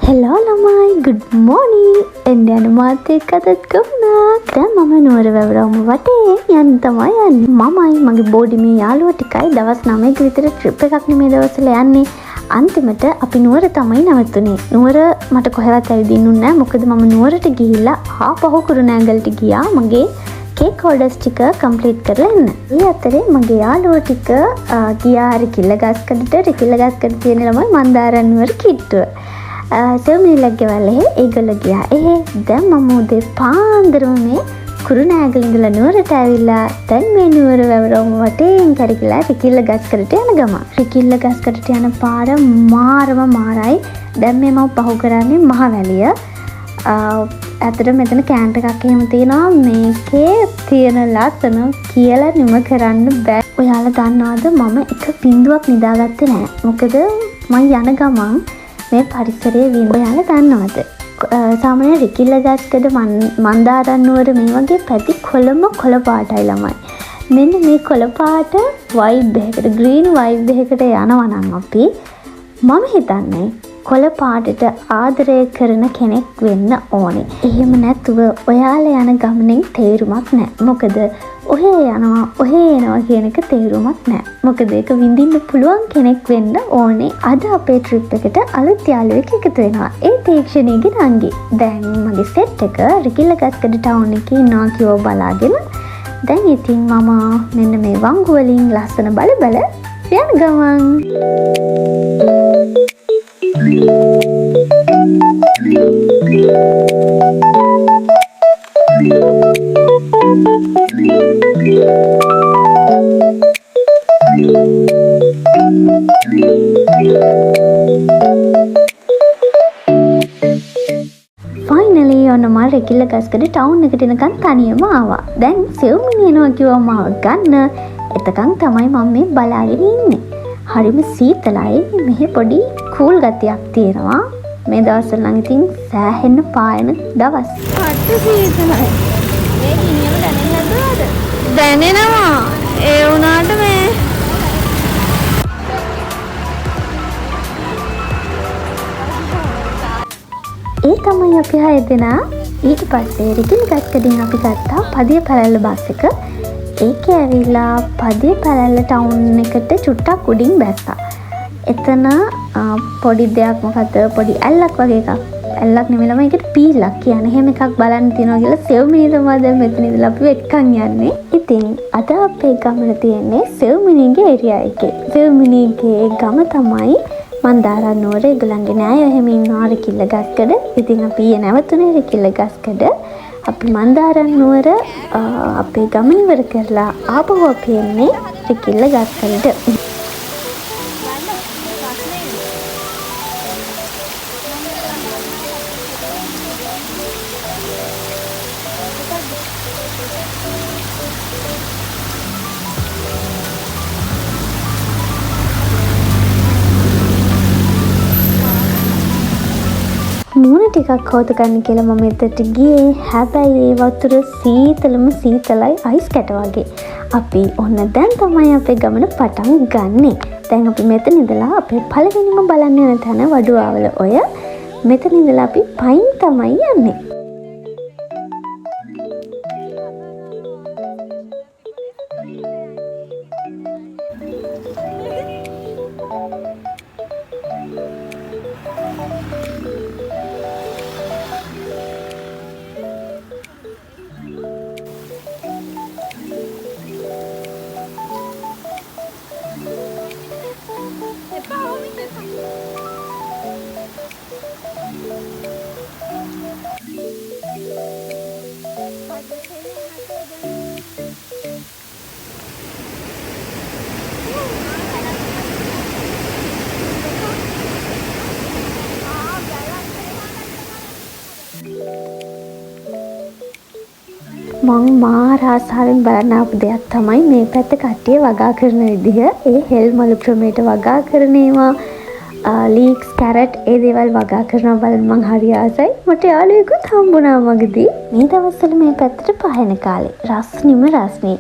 Hello ළමයි good morning එන්න යන මාත් එක්ක අදත් ගමනක්. දැන් මම නුවර වැවරවුම වටේ යන්න තමයි යන්නේ. මමයි මගේ බෝඩි මේ යාළුවා ටිකයි දවස් 9ක විතර ට්‍රිප් එකක් නෙමේ දවස්වල යන්නේ. අන්තිමට අපි නුවර තමයි නැවතුනේ. නුවර මට කොහෙවත් ඇවිදින්නුන්නේ නැහැ. මොකද මම නුවරට ගිහිල්ලා ආපහු කුරුණෑගලට ගියා මගේ කේක් ඕඩර්ස් ටික කම්ප්ලීට් කරලා එන්න. ඒ අතරේ මගේ යාළුවෝ ටික ගියා රිකිල්ලගස්කඩට. රිකිල්ලගස්කඩ තියෙන ළමයි මන්දාරම් නුවර කිට්ටුව. සෙවමිනිලක් ගෙවල්ලේ ඒගොල්ලෝ ගියා. දැන් මම උදේ පාන්දරම මේ කුරුණෑගල ඉඳලා නුවරට ඇවිල්ලා දැන් මේ නුවර වැවරවුම වටේන් කරකිලා රිකිල්ලගස්කඩට යන ගම. රිකිල්ලගස්කඩට යන පාර මාරම මාරයි. දැන් මේ මම පහු කරන්නේ මහවැලිය. ඇත්තට මෙතන කැම්ප් එකක් එහෙම තියෙනවා. මේකේ තියෙන ලස්සන කියලා නිම කරන්න බෑ. ඔයාලා දන්නවද මම එක බින්දුවක් නිදාගත්තේ නැහැ. මොකද මම යන ගමන් මේ පරිසරයේ විඳ ඔයාලා දන්නවද? සාමාන්‍ය රිකිල්ලගස්කඩ මන්දාරම් නුවර මේ වගේ පැති කොළ පාටයි ළමයි. මෙන්න මේ කොළ පාට වයිබ් එකකට ග්‍රීන් වයිබ් එකකට යනවා නම් අපි මම හිතන්නේ කොළ පාටට ආදරය කරන කෙනෙක් වෙන්න ඕනේ. එහෙම නැතුව ඔයාලා යන ගමනේ තේරුමක් නැහැ. මොකද ඔහේ යනවා ඔහේ එනවා කියන එක තේරුමක් නැහැ. මොකද ඒක විඳින්න පුළුවන් කෙනෙක් වෙන්න ඕනේ. අද අපේ ට්‍රිප් එකට අලුත් යාළුවෙක් එකතු වෙනවා. ඒ තීක්ෂණීගේ නංගි. දැන් මගේ සෙට් එක රිකිල්ලගස්කඩ ටවුන් එකේ ඉන්නවා කියව බලාගෙන දැන් ඉතින් මම මෙන්න මේ වංගු වලින් ලස්සන බල යන ගමන්. ෆයිනලි ඔන්න මම රිකිල්ලගස්කඩ ටවුන් එකට එනකන් තනියම ආවා. දැන් සෙව්මිනි එනවා කිව්වම මාව ගන්න. එතකන් තමයි මම මේ බලාගෙන ඉන්නේ. හරිම සීතලයි. මෙහි පොඩි කූල් ගතියක් තියෙනවා. මේ දවස්වල නම් ඉතින් සෑහෙන්න පායන දවස්. අට සීතලයි. මේ ගිනියම දැනෙන්නේ නැද්ද? දැනෙනවා. ඒ වුණාට මේ ඒ තමයි අපි 6 දෙනා. ඊට පස්සේ රිකිල්ලගස්කඩින් අපි ගත්තා පදිය පැලැල්ල බස් එක. ඒකේ ඇවිල්ලා පදිය පැලැල්ල ටවුන් එකට චුට්ටක් උඩින් බැස්සා. එතන පොඩි දෙයක් මොකද පොඩි ඇල්ලක් වගේ එකක්. ඇල්ලක් නෙමෙයි ළමයි ඒකට පීලක් කියන්නේ. එහෙම එකක් බලන්න තියෙනවා කියලා සෙව්මිනි තමයි දැන් මෙතන ඉඳලා අපි වෙත්කන් යන්නේ. ඉතින් අද අපේ ගමන තියෙන්නේ සෙව්මිනිගේ ඒරියා එකේ. සෙව්මිනිගේ ගම තමයි මන්දාරම් නුවර. ඒගොල්ලන්ගේ නෑය එහෙම ඉන්නවා රිකිල්ලගස්කඩ. ඉතින් අපි ඊයේ නැවතුනේ රිකිල්ලගස්කඩ. අපි මන්දාරම් නුවර අපේ ගමන ඉවර කරලා ආපහු අපි එන්නේ රිකිල්ලගස්කඩට. මූණ ටිකක් හොද ගන්න කියලා මම එතට ගියේ. හැබැයි ඒ වතුර සීතලයි අයිස් කැට වගේ. අපි ඔන්න දැන් තමයි අපේ ගමන පටන් ගන්නෙ. දැන් අපි මෙතන ඉඳලා අපේ පළවෙනිම බලන්න යන තැන වඩුවාවල ඔය. මෙතන ඉඳලා අපි පයින් තමයි යන්නේ. මං මාර ආසාවෙන් බලන ආපු දෙයක් තමයි මේ පැත්ත කට්ටිය වගා කරන විදිහ. ඒ හෙල් මලු ප්‍රමේට වගා කරන ඒවා ලීක්ස් කැරට් ඒ දේවල් වගා කරනවා බලන්න මං හරි ආසයි. මට යාළුවෙකුත් හම්බුණා මගදී. මේ දවස්වල මේ පැත්තට පහන කාලේ රස්නිම රස්නේ.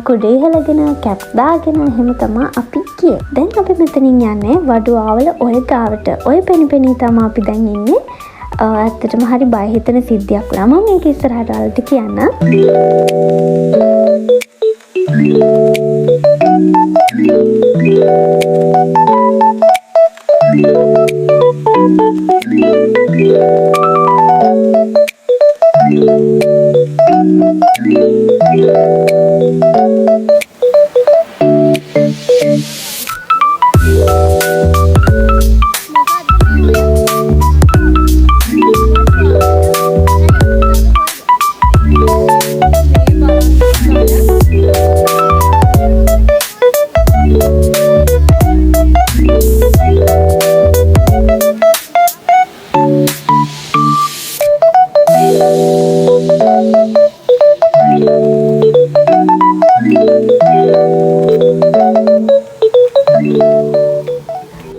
කුඩේ හලගෙන කැප් දාගෙන එහෙම තමයි අපි ගියේ. දැන් අපි මෙතනින් යන්නේ වඩුවාවල ඔය ගාවට. ඔය පෙනිපෙනී තමයි අපි දැන් ඉන්නේ. ඇත්තටම හරි බය හිතෙන සිද්ධියක් වුණා. මම මේක ඉස්සරහට අල්ලට කියන්න.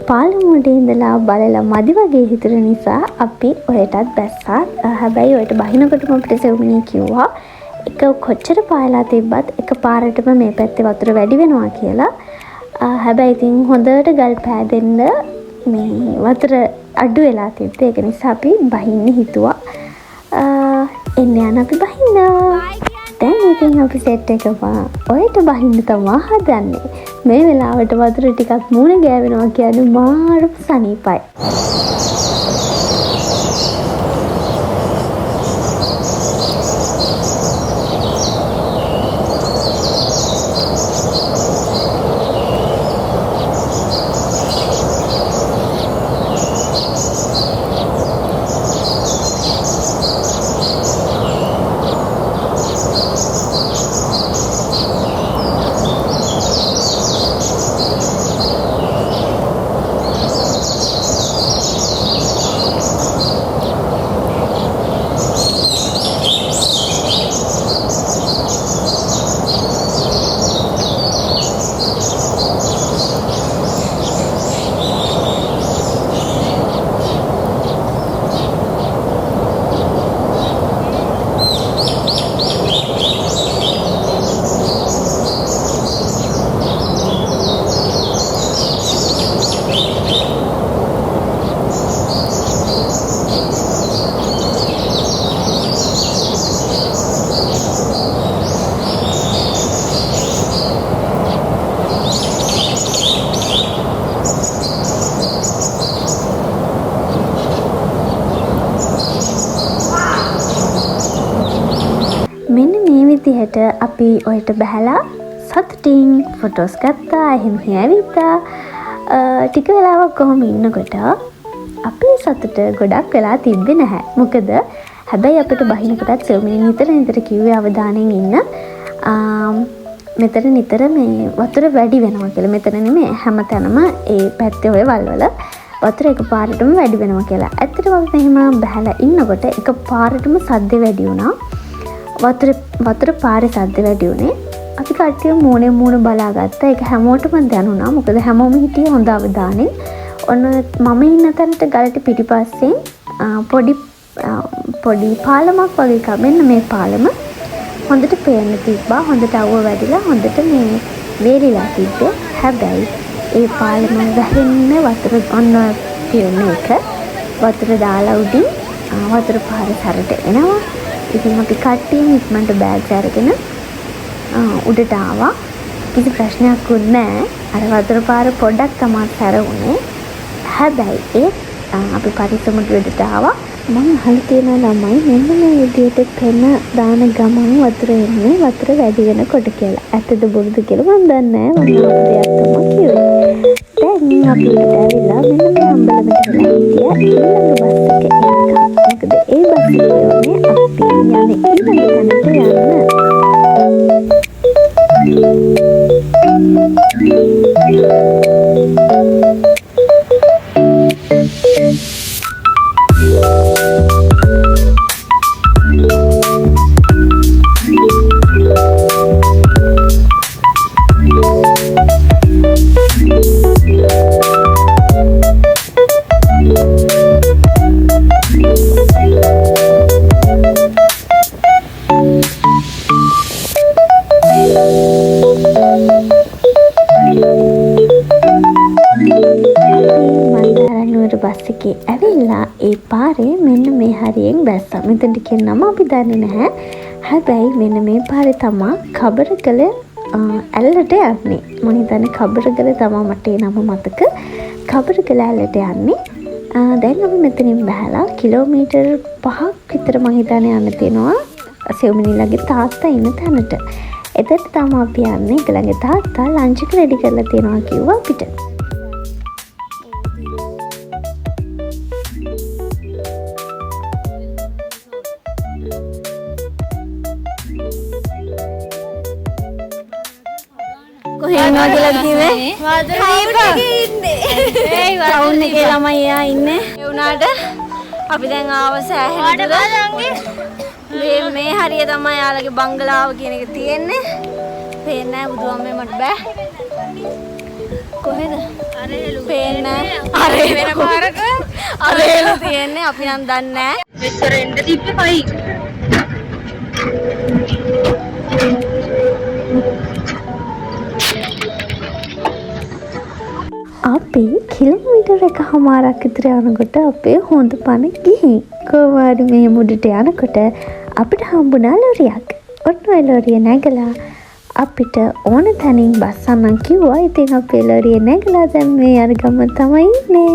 පාලමුවඩේ ඉඳලා බලලා මදි වගේ හිතන නිසා අපි ඔයටත් බැස්සා. හැබැයි ඔයට බහිනකොටම අපිට සෙව්මිනී කිව්වා එක කොච්චර පායලා තිබ්බත් එක පාරටම මේ පැත්තේ වතුර වැඩි වෙනවා කියලා. හැබැයි ඉතින් හොඳට ගල් පෑදෙන්න මේ වතුර අඩු වෙලා තිබ්බේ. ඒක නිසා අපි බහින්න හිතුවා. එන්න යන අපි බහින්න. දැන් ඉතින් අපි සෙට් එක ඔයට බහින්න තමයි හදන්නේ. මේ වෙලාවට වතුර ටිකක් මූණ ගෑවෙනවා කියන්නේ මාරු සනීපයි. විදිහට අපි ඔයට බැහැලා සතුටින් ෆොටෝස් ගත්තා. එහෙම හැවිත්තා. ටික වෙලාවක් කොහොම ඉන්නකොට අපේ සතුට ගොඩක් වෙලා තිබ්බේ නැහැ. මොකද හැබැයි අපිට බහිනකොටත් සෙව්මිනී නිතර කිව්වේ අවධානයෙන් ඉන්න. මෙතන නිතර මේ වතුර වැඩි වෙනවා කියලා. මෙතන නෙමෙයි හැමතැනම ඒ පැත්තේ ඔය වල්වල වතුර එකපාරටම වැඩි වෙනවා කියලා. ඇත්තටම අපි එහෙම බහැලා ඉන්නකොට එකපාරටම සද්ද වැඩි වුණා. වතුර පාරේ සද්ද වැඩි වුණේ. අපි කට්ටිය මූණෙන් මූණ බලාගත්තා. ඒක හැමෝටම දැනුණා. මොකද හැමෝම හිටියේ හොඳ අවධානයෙන්. ඔන්න මම ඉන්න තැනට ගලට පිටිපස්සෙන් පොඩි පාලමක් වගේ එකක්. මෙන්න මේ පාලම හොඳට පේන්න තිබ්බා. හොඳට අවුව වැඩිලා හොඳට මේ වේලිලා තිබ්බේ. හැබැයි ඒ පාලම වැහෙන්න වතුර ඔන්න තියෙන එක වතුර දාලා උඩින් වතුර පාර සැරට එනවා. ඉතින් අපි කට්ටියම ඉක්මනට බෑග්ස් අරගෙන උඩට ආවා. කිසි ප්‍රශ්නයක් වුණේ නැහැ. අර වතුර පාර පොඩ්ඩක් තමයි සැර වුණේ. හැබැයි අපි පරිස්සමට උඩට ආවා. මම අහලා තියෙන ළමයි මෙන්න මේ විදිහට පෙන දාන ගමන් වතුර එන්නේ වතුර වැඩි වෙනකොට කියලා. ඇත්තද බොරුද කියලා මම දන්නේ නැහැ. මම දෙයක් තමයි කිව්වේ. දැන් අපි ඇවිල්ලා මෙන්න මේ අම්බලමට වෙලා හිටියා. ඊළඟ බස් එක එනකම්. මොකද ඒ බස් එකේ අපි යන්නේ ඊළඟ තැනට යන්න. ඒ පාරේ මෙන්න මේ හරියෙන් බැස්සා. මෙතනට කියන නම අපි දන්නේ නැහැ. හැබැයි මෙන්න මේ පාරේ තමයි කබරගල ඇල්ලට යන්නේ. මම හිතන්නේ කබරගල තමයි මට ඒ නම මතක. කබරගල ඇල්ලට යන්නේ. දැන් අපි මෙතනින් බහලා කිලෝමීටර් 5ක් විතර මම හිතන්නේ යන්න තියෙනවා සෙව්මිනිලගේ තාත්තා ඉන්න තැනට. එතකොට තමයි අපි යන්නේ. ඒගොල්ලන්ගේ තාත්තා ලන්ච් එක රෙඩි කරලා තියෙනවා කිව්වා අපිට. කොහෙන්ද කියලා කිව්වේ? වාදනේ ඉන්නේ. ඒ ටවුන් එකේ ළමයි එයා ඉන්නේ. ඒ වුණාට අපි දැන් ආව සෑහෙන දුර. මේ හරිය තමයි යාළගේ බංගලාව කියන එක තියෙන්නේ. පේන්නේ නැහැ බුදුහාමේ මට බෑ. කොහෙද? අරේලු. පේන්නේ නැහැ. අරේ වෙන පාරක අරේලු තියෙන්නේ. අපි නම් දන්නේ නැහැ. මෙච්චර එන්න තිබ්බේ කයි. අපි කිලෝමීටර් එකමාරක් විතර යනකොට අපේ හොඳ පණ ගිහින් කොහොමද මේ මුඩට යනකොට අපිට හම්බුණා ලොරියක්. ඔන්න ඔය ලොරිය නැගලා අපිට ඕන තැනින් බස්සන්නම් කිව්වා. ඉතින් අපේ ලොරිය නැගලා දැන් මේ අර ගම තමයි ඉන්නේ.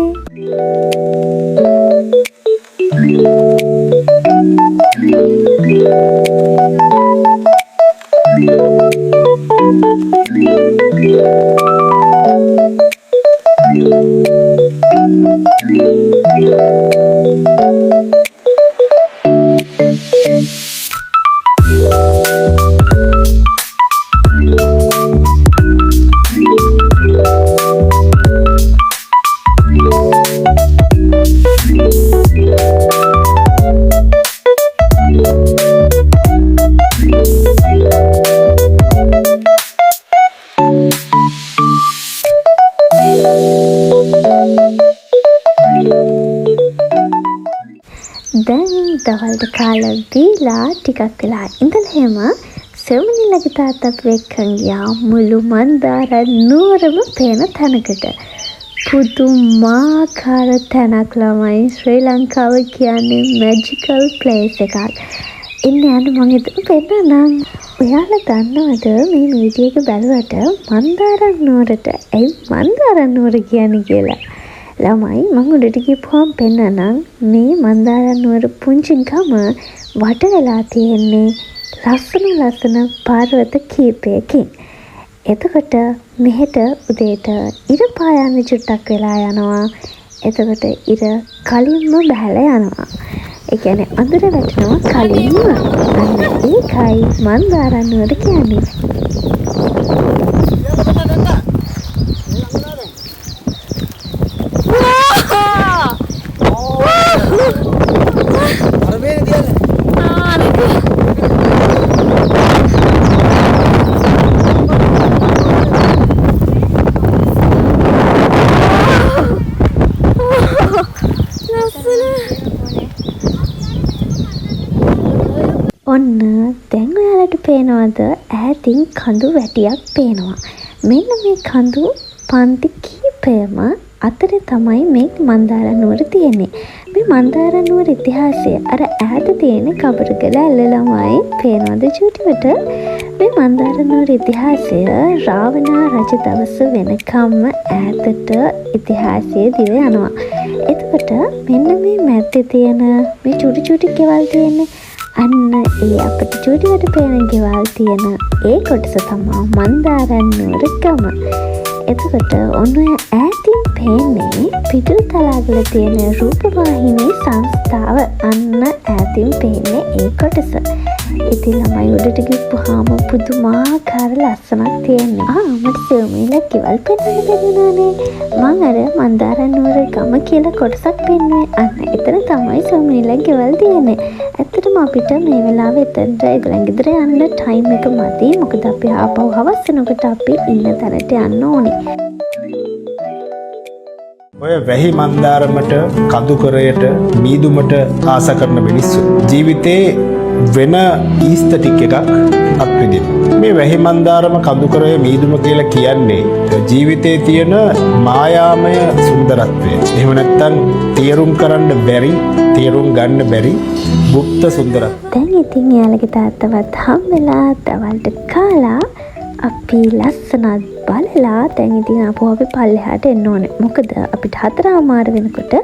දැන් දවල්ට කාලා දීලා ටිකක් වෙලා ඉඳලා එහෙම සෙව්මිනිලගේ තාත්තා අපි එක්කන් ගියා මුළු මන්දාර නුවරම පේන තැනකට. පුදුමාකාර තැනක් ළමයි. ශ්‍රී ලංකාව කියන්නේ මැජිකල් ප්ලේස් එකක්. ඉන්න යන්න මම හිතුවා පෙන්නන්නම්. ඔයාලා දන්නවද මේ වීඩියෝ එක බලුවට මන්දාර නුවරට ඇයි මන්දාර නුවර කියන්නේ කියලා? ළමයි මම උඩට ගිහපුවම පෙන්නනම් මේ මන්දාර නුවර පුංචි ගම වට වෙලා තියෙන්නේ ලස්සන පර්වත කීපයකින්. එතකොට මෙහෙට උදේට ඉර පායන්න චුට්ටක් වෙලා යනවා. එතකොට ඉර කලින්ම බහලා යනවා. ඒ කියන්නේ අඳුර වැටෙනවා කලින්ම. අන්න ඒකයි මන්දාර නුවර කියන්නේ. ඔන්න දැන් ඔයාලට පේනවද ඈතින් කඳු වැටියක් පේනවා. මෙන්න මේ කඳු පන්ති කීපයම අතරේ තමයි මේ මන්දාර නුවර තියෙන්නේ. මේ මන්දාර නුවර ඉතිහාසය අර ඈත තියෙන කබරගල ඇල්ල ළමයි පේනවද චූටිවට? මේ මන්දාර නුවර ඉතිහාසය රාවණා රජ දවස වෙනකම්ම ඈතට ඉතිහාසයේ දිව යනවා. එතකොට මෙන්න මේ මැද්දේ තියෙන මේ චූටි ගෙවල් තියෙන්නේ අන්න ඒ අපිට චූටිවට පේන ගෙවල් තියෙන ඒ කොටස තමයි මන්දාර නුවර ගම. එතකොට ඔන්න ඔය ඈතින් පේන්නේ පිටුරු තලාවල තියෙන රූපවාහිනී සංස්ථාව. අන්න ඈතින් පේන්නේ ඒ කොටස. ඉතින් ළමයි උඩට ගිහුවාම පුදුමාකාර ලස්සනක් තියෙනවා. මට සෙව්මිනිලක් ගෙවල් පෙන්වන්න බැරිුණානේ. මං අර මන්දාර නුවර ගම කියලා කොටසක් පෙන්වුවේ. අන්න එතන තමයි සෙව්මිනිලක් ගෙවල් තියෙන්නේ. ඇත්තටම අපිට මේ වෙලාවේ එතනට ඒගොල්ලන් ගෙදර යන්න ටයිම් එක මදි. මොකද අපි ආපහු හවස් වෙනකොට අපි ඉන්න තැනට යන්න ඕනේ. ඔය වැහි මන්දාරමට කඳුකරයට මීදුමට ආස කරන මිනිස්සු ජීවිතේ වෙන ඊස්තටික් එකක් අත්විඳිමු. මේ වැහි මන්දාරම කඳුකරයේ මීදුම කියලා කියන්නේ ජීවිතයේ තියෙන මායාමය සුන්දරත්වය. එහෙම නැත්නම් තේරුම් කරන්න බැරි, තේරුම් ගන්න බැරි গুপ্ত සුන්දරත්වය. දැන් ඉතින් එයාලගේ තාත්තවත් හම්බෙලා දවල්ට කාලා අපි ලස්සනත් බලලා දැන් ඉතින් ආපහු අපි පල්ලෙහාට එන්න ඕනේ. මොකද අපිට 4:00 වෙනකොට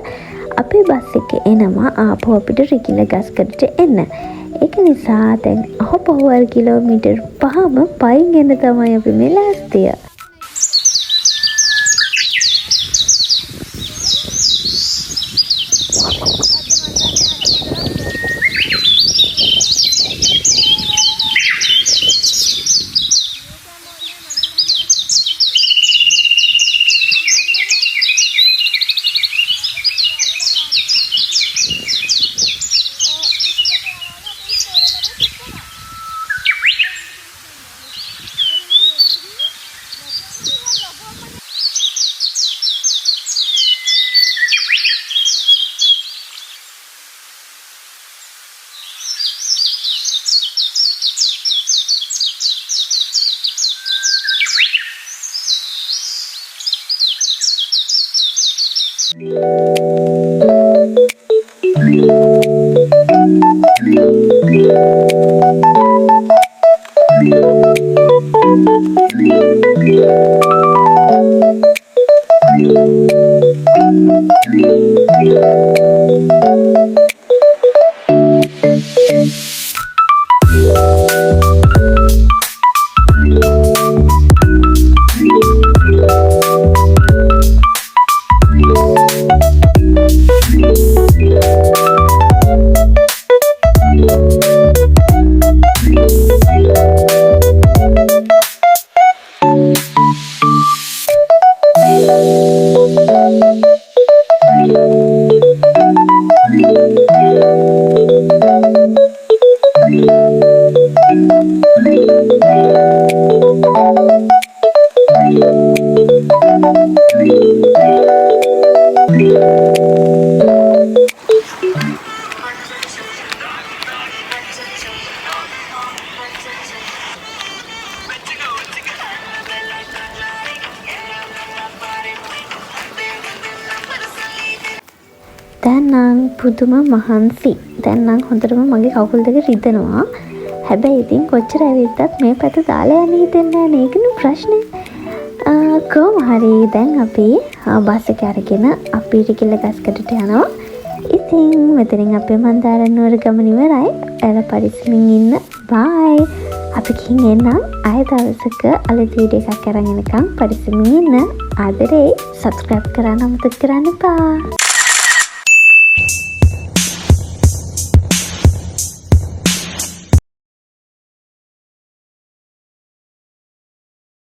අපේ බස් එක එනවා ආපහු අපිට රිකිල ගස්කඩට එන්න. ඒක නිසා දැන් ආපහු කිලෝමීටර් 5ම පයින් එන්න තමයි අපි මේ ලෑස්තිය. දැන් නම් පුදුම මහන්සි. දැන් නම් හොඳටම මගේ කකුල් දෙක රිදෙනවා. හැබැයි ඉතින් කොච්චර ඇවිද්දත් මේ පැත්ත දාලා යන්න හිතෙන්නේ නැහැ. ඒකනේ ප්‍රශ්නේ. කොහොම හරි දැන් අපි බස් එක අරගෙන අපි රිකිල ගස්කඩට යනවා. ඉතින් මෙතනින් අපේ මන්දාර නුවර ගමන ඉවරයි. ඔයාලා පරිස්සමින් ඉන්න. බයි. අපි ගිහින් එන්නම්. ආයෙ දවසක අලුත් වීඩියෝ එකක් අරන් එනකම් පරිස්සමින් ඉන්න. ආදරේ subscribe කරන්න අමතක කරන්න එපා.